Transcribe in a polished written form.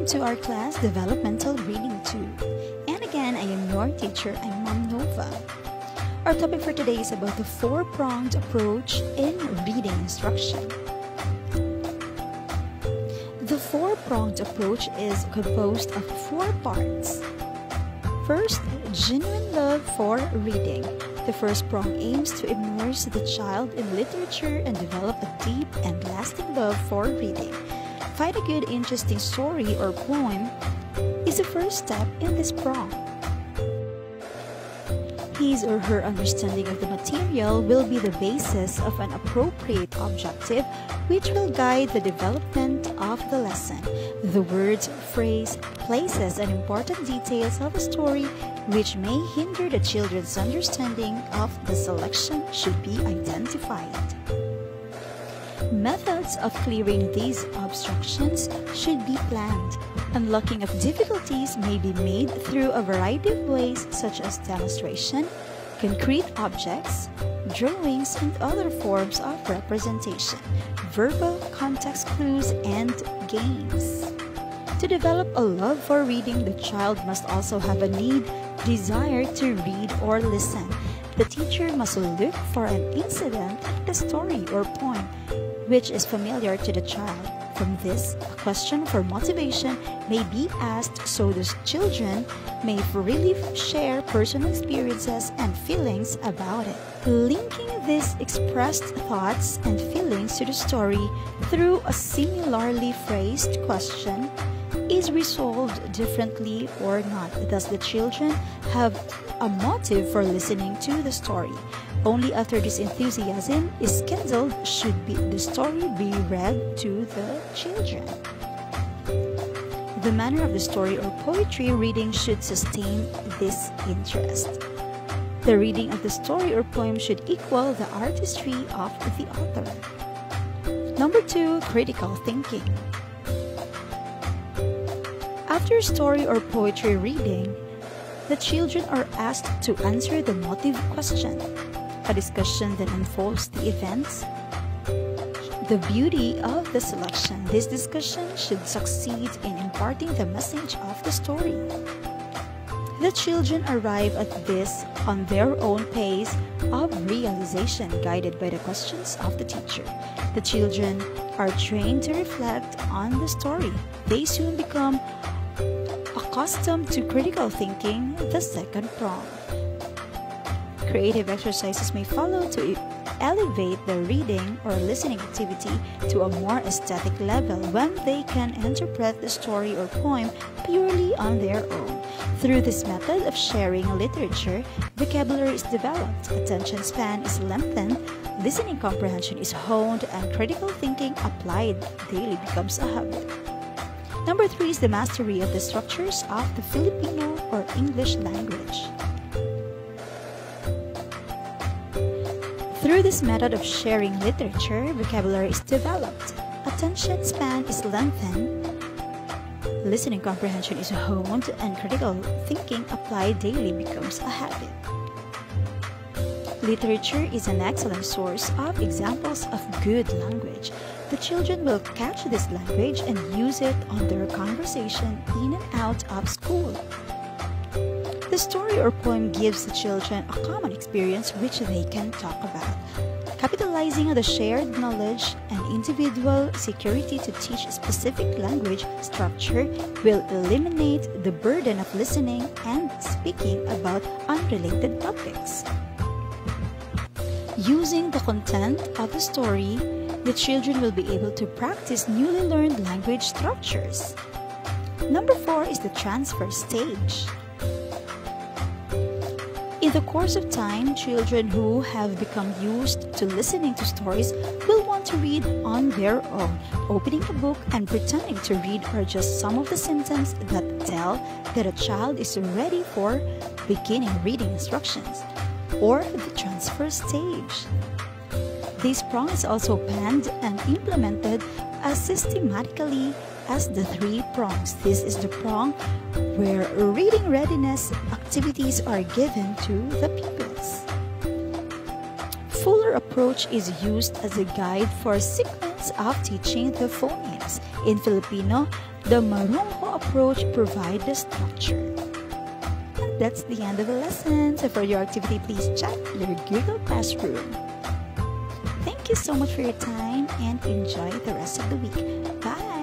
to our class, Developmental Reading 2. And again, I am your teacher, I'm Ma'am Nova. Our topic for today is about the four-pronged approach in reading instruction. The four-pronged approach is composed of 4 parts. First, genuine love for reading. The first prong aims to immerse the child in literature and develop a deep and lasting love for reading. Find a good, interesting story or poem is the first step in this prong. His or her understanding of the material will be the basis of an appropriate objective which will guide the development of the lesson. The words, phrase, places, and important details of a story which may hinder the children's understanding of the selection should be identified. Methods of clearing these obstructions should be planned. Unlocking of difficulties may be made through a variety of ways such as demonstration, concrete objects, drawings, and other forms of representation, verbal context clues, and games. To develop a love for reading, the child must also have a desire to read or listen. The teacher must look for an incident in the story or poem which is familiar to the child. From this, a question for motivation may be asked so the children may freely share personal experiences and feelings about it. Linking these expressed thoughts and feelings to the story through a similarly phrased question is resolved differently or not. Thus, the children have a motive for listening to the story. Only after this enthusiasm is kindled should the story be read to the children. The manner of the story or poetry reading should sustain this interest. The reading of the story or poem should equal the artistry of the author. Number 2, critical thinking. After story or poetry reading, the children are asked to answer the motive question. A discussion then unfolds the events, the beauty of the selection. This discussion should succeed in imparting the message of the story. The children arrive at this on their own pace of realization, guided by the questions of the teacher. The children are trained to reflect on the story. They soon become accustomed to critical thinking, the second prong. Creative exercises may follow to elevate the reading or listening activity to a more aesthetic level when they can interpret the story or poem purely on their own. Through this method of sharing literature, vocabulary is developed, attention span is lengthened, listening comprehension is honed, and critical thinking applied daily becomes a habit. Number 3 is the mastery of the structures of the Filipino or English language. Through this method of sharing literature, vocabulary is developed, attention span is lengthened, listening comprehension is honed, and critical thinking applied daily becomes a habit. Literature is an excellent source of examples of good language. The children will catch this language and use it on their conversation in and out of school. The story or poem gives the children a common experience which they can talk about. Capitalizing on the shared knowledge and individual security to teach a specific language structure will eliminate the burden of listening and speaking about unrelated topics. Using the content of the story, the children will be able to practice newly learned language structures. Number 4 is the transfer stage. In the course of time, children who have become used to listening to stories will want to read on their own. Opening a book and pretending to read are just some of the symptoms that tell that a child is ready for beginning reading instructions, or the transfer stage. This prong is also planned and implemented as systematically as the 3 prongs. This is the prong where reading readiness activities are given to the pupils. Fuller approach is used as a guide for a sequence of teaching the phonemes. In Filipino, The marungho approach provides the structure. And that's the end of the lesson. So for your activity, please check your Google Classroom. Thank you so much for your time and enjoy the rest of the week. Bye!